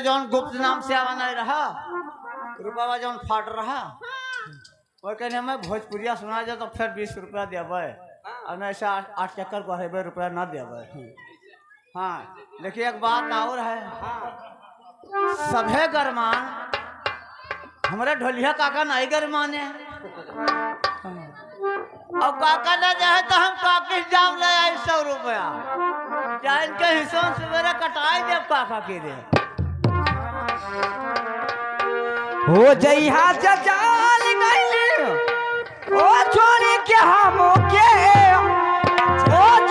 जौन गुप्त नाम से आवा नहीं रहा रुपया जौन फाट रहा और कहने मैं भोजपुरिया सुना जाए तो फिर 20 रुपया देवे और नहीं ऐसा 8 चक्कर बढ़ेबे रुपया ना देवे। हाँ देखिए एक बात और है सभे गरमान हमारे ढोलिया काका नहीं गरमाने और काका ना जाए तो हम काकिस जाम ले आए 100 रुपया चाहे इनके हिस्सों से मेरा कटाई दे काका के दे हो जइहा जजाल गइल ओ छोड़ी के हम के